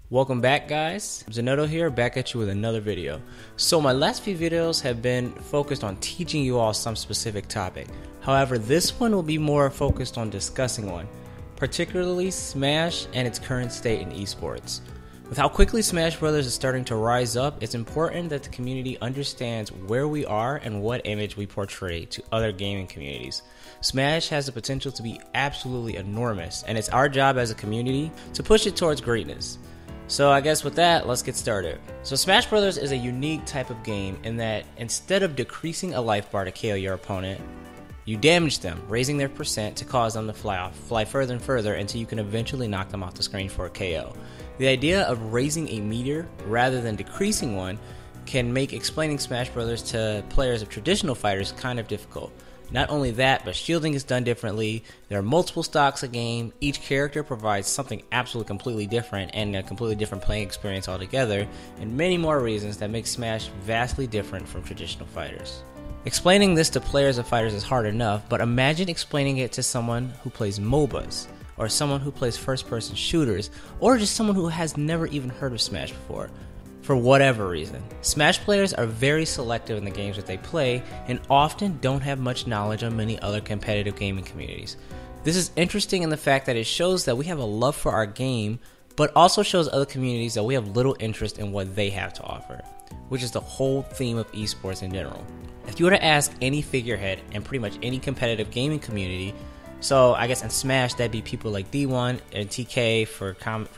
Welcome back, guys. Zinoto here, back at you with another video. So my last few videos have been focused on teaching you all some specific topic. However, this one will be more focused on discussing one, particularly Smash and its current state in esports. With how quickly Smash Brothers is starting to rise up, it's important that the community understands where we are and what image we portray to other gaming communities. Smash has the potential to be absolutely enormous, and it's our job as a community to push it towards greatness. So I guess with that, let's get started. So Smash Brothers is a unique type of game in that instead of decreasing a life bar to KO your opponent, you damage them, raising their percent to cause them to fly further and further until you can eventually knock them off the screen for a KO. The idea of raising a meter rather than decreasing one can make explaining Smash Brothers to players of traditional fighters kind of difficult. Not only that, but shielding is done differently. There are multiple stocks a game. Each character provides something absolutely completely different and a completely different playing experience altogether, and many more reasons that make Smash vastly different from traditional fighters. Explaining this to players of fighters is hard enough, but imagine explaining it to someone who plays MOBAs, or someone who plays first-person shooters, or just someone who has never even heard of Smash before. For whatever reason, Smash players are very selective in the games that they play and often don't have much knowledge on many other competitive gaming communities. This is interesting in the fact that it shows that we have a love for our game, but also shows other communities that we have little interest in what they have to offer, which is the whole theme of esports in general. If you were to ask any figurehead in pretty much any competitive gaming community, so I guess in Smash that'd be people like D1 and TK for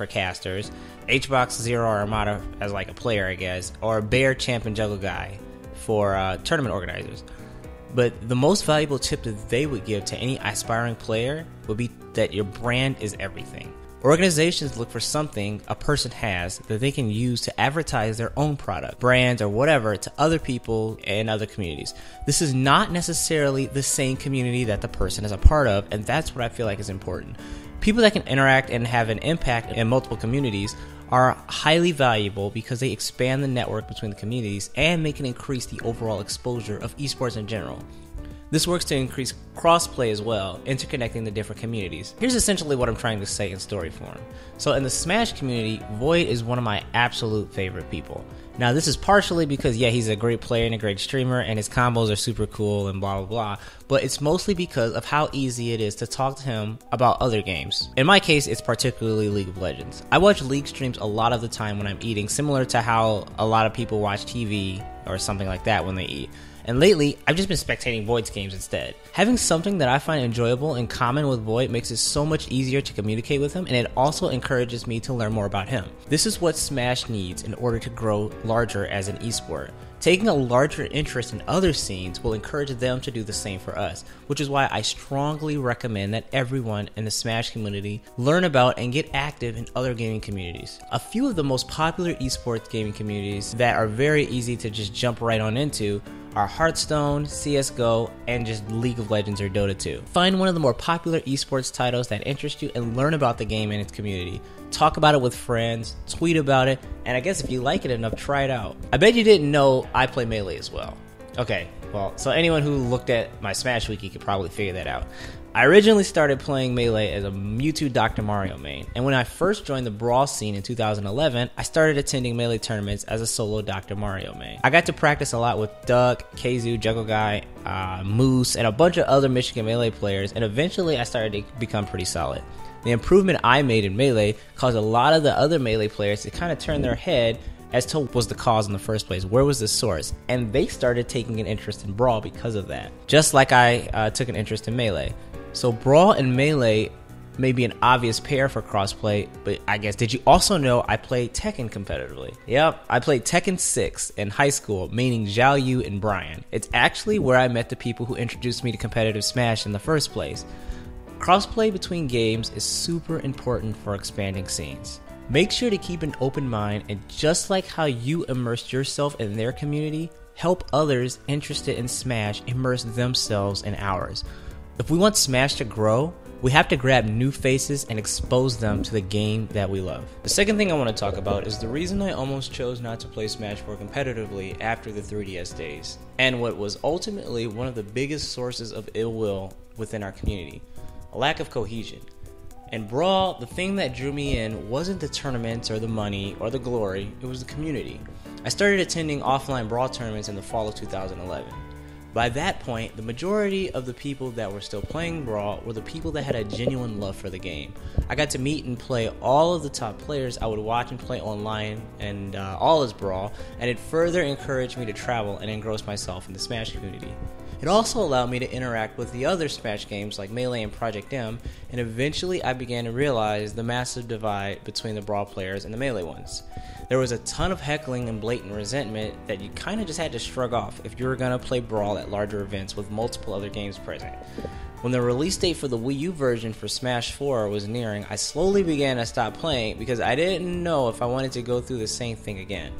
casters, HBox, Zero, or Armada as like a player I guess, or Bear, Champ, and Juggle Guy for tournament organizers. But the most valuable tip that they would give to any aspiring player would be that your brand is everything. Organizations look for something a person has that they can use to advertise their own product, brands, or whatever to other people and other communities. This is not necessarily the same community that the person is a part of, and that's what I feel like is important. People that can interact and have an impact in multiple communities are highly valuable because they expand the network between the communities and they can increase the overall exposure of esports in general. This works to increase crossplay as well, interconnecting the different communities. Here's essentially what I'm trying to say in story form. So in the Smash community, Void is one of my absolute favorite people. Now this is partially because he's a great player and a great streamer and his combos are super cool and blah blah blah, but it's mostly because of how easy it is to talk to him about other games. In my case, it's particularly League of Legends. I watch League streams a lot of the time when I'm eating, similar to how a lot of people watch TV or something like that when they eat. And lately, I've just been spectating Void's games instead. Having something that I find enjoyable in common with Void makes it so much easier to communicate with him, and it also encourages me to learn more about him. This is what Smash needs in order to grow larger as an esport. Taking a larger interest in other scenes will encourage them to do the same for us, which is why I strongly recommend that everyone in the Smash community learn about and get active in other gaming communities. A few of the most popular esports gaming communities that are very easy to just jump right on into are Hearthstone, CSGO, and just League of Legends or Dota 2. Find one of the more popular esports titles that interest you and learn about the game and its community. Talk about it with friends, tweet about it, and I guess if you like it enough, try it out. I bet you didn't know I play Melee as well. Okay, well, so anyone who looked at my Smash Wiki could probably figure that out. I originally started playing Melee as a Mewtwo Dr. Mario main, and when I first joined the Brawl scene in 2011, I started attending Melee tournaments as a solo Dr. Mario main. I got to practice a lot with Duck, Keizu, Juggle Guy, Moose, and a bunch of other Michigan Melee players, and eventually I started to become pretty solid. The improvement I made in Melee caused a lot of the other Melee players to kind of turn their head as to what was the cause in the first place. Where was the source? And they started taking an interest in Brawl because of that. Just like I took an interest in Melee. So Brawl and Melee may be an obvious pair for crossplay, but I guess did you also know I played Tekken competitively? Yep, I played Tekken 6 in high school, meaning Zhao Yu and Brian. It's actually where I met the people who introduced me to competitive Smash in the first place. Crossplay between games is super important for expanding scenes. Make sure to keep an open mind, and just like how you immersed yourself in their community, help others interested in Smash immerse themselves in ours. If we want Smash to grow, we have to grab new faces and expose them to the game that we love. The second thing I want to talk about is the reason I almost chose not to play Smash 4 competitively after the 3DS days, and what was ultimately one of the biggest sources of ill will within our community: a lack of cohesion. And Brawl, the thing that drew me in wasn't the tournaments or the money or the glory, it was the community. I started attending offline Brawl tournaments in the fall of 2011. By that point, the majority of the people that were still playing Brawl were the people that had a genuine love for the game. I got to meet and play all of the top players I would watch and play online and all as Brawl, and it further encouraged me to travel and engross myself in the Smash community. It also allowed me to interact with the other Smash games like Melee and Project M, and eventually I began to realize the massive divide between the Brawl players and the Melee ones. There was a ton of heckling and blatant resentment that you kinda just had to shrug off if you were gonna play Brawl at larger events with multiple other games present. When the release date for the Wii U version for Smash 4 was nearing, I slowly began to stop playing because I didn't know if I wanted to go through the same thing again.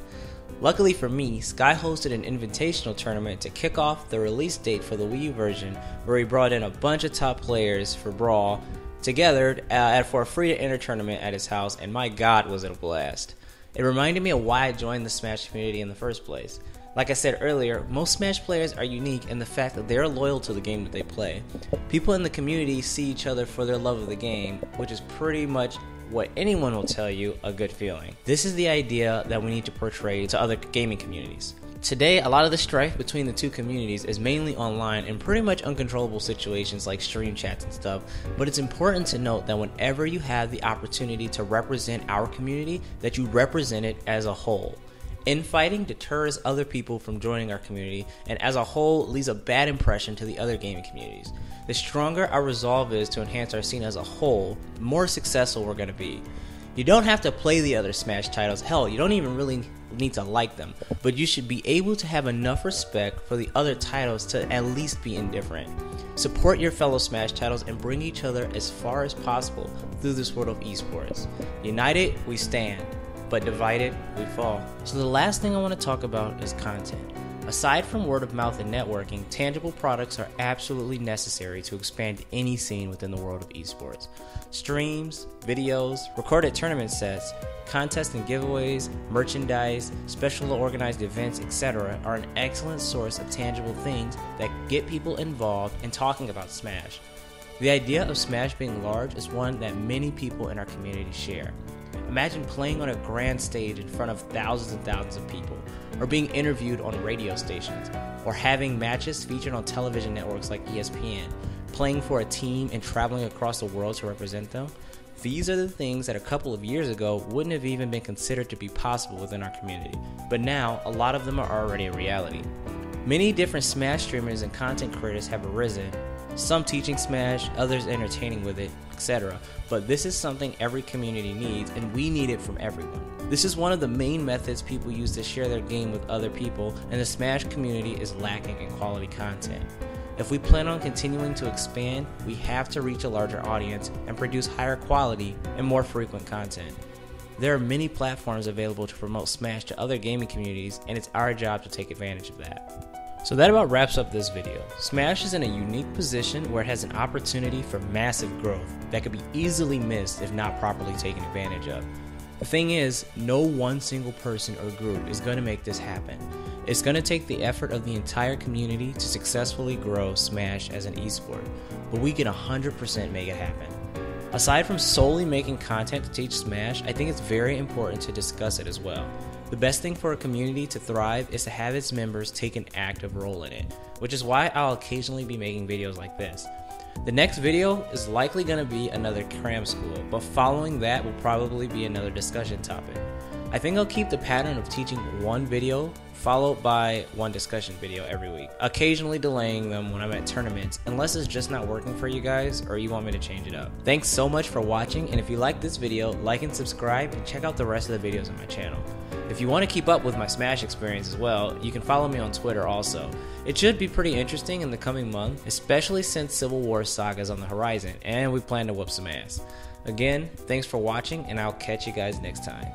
Luckily for me, Sky hosted an invitational tournament to kick off the release date for the Wii U version, where he brought in a bunch of top players for Brawl together for a free-to-enter tournament at his house, and my god was it a blast. It reminded me of why I joined the Smash community in the first place. Like I said earlier, most Smash players are unique in the fact that they are loyal to the game that they play. People in the community see each other for their love of the game, which is pretty much what anyone will tell you a good feeling. This is the idea that we need to portray to other gaming communities. Today, a lot of the strife between the two communities is mainly online in pretty much uncontrollable situations like stream chats and stuff, but it's important to note that whenever you have the opportunity to represent our community, that you represent it as a whole. Infighting deters other people from joining our community, and as a whole leaves a bad impression to the other gaming communities. The stronger our resolve is to enhance our scene as a whole, the more successful we're going to be. You don't have to play the other Smash titles, hell, you don't even really need to like them, but you should be able to have enough respect for the other titles to at least be indifferent. Support your fellow Smash titles and bring each other as far as possible through this world of esports. United, we stand, but divided, we fall. So the last thing I want to talk about is content. Aside from word of mouth and networking, tangible products are absolutely necessary to expand any scene within the world of esports. Streams, videos, recorded tournament sets, contests and giveaways, merchandise, special organized events, etc. are an excellent source of tangible things that get people involved in talking about Smash. The idea of Smash being large is one that many people in our community share. Imagine playing on a grand stage in front of thousands and thousands of people, or being interviewed on radio stations, or having matches featured on television networks like ESPN, playing for a team and traveling across the world to represent them. These are the things that a couple of years ago wouldn't have even been considered to be possible within our community, but now a lot of them are already a reality. Many different Smash streamers and content creators have arisen, some teaching Smash, others entertaining with it, etc. But this is something every community needs, and we need it from everyone. This is one of the main methods people use to share their game with other people, and the Smash community is lacking in quality content. If we plan on continuing to expand, we have to reach a larger audience and produce higher quality and more frequent content. There are many platforms available to promote Smash to other gaming communities, and it's our job to take advantage of that. So that about wraps up this video. Smash is in a unique position where it has an opportunity for massive growth that could be easily missed if not properly taken advantage of. The thing is, no one single person or group is going to make this happen. It's going to take the effort of the entire community to successfully grow Smash as an esport, but we can 100% make it happen. Aside from solely making content to teach Smash, I think it's very important to discuss it as well. The best thing for a community to thrive is to have its members take an active role in it, which is why I'll occasionally be making videos like this. The next video is likely going to be another cram school, but following that will probably be another discussion topic. I think I'll keep the pattern of teaching one video followed by one discussion video every week, occasionally delaying them when I'm at tournaments unless it's just not working for you guys or you want me to change it up. Thanks so much for watching, and if you like this video, like and subscribe and check out the rest of the videos on my channel. If you want to keep up with my Smash experience as well, you can follow me on Twitter also. It should be pretty interesting in the coming month, especially since Civil War Saga is on the horizon and we plan to whoop some ass. Again, thanks for watching, and I'll catch you guys next time.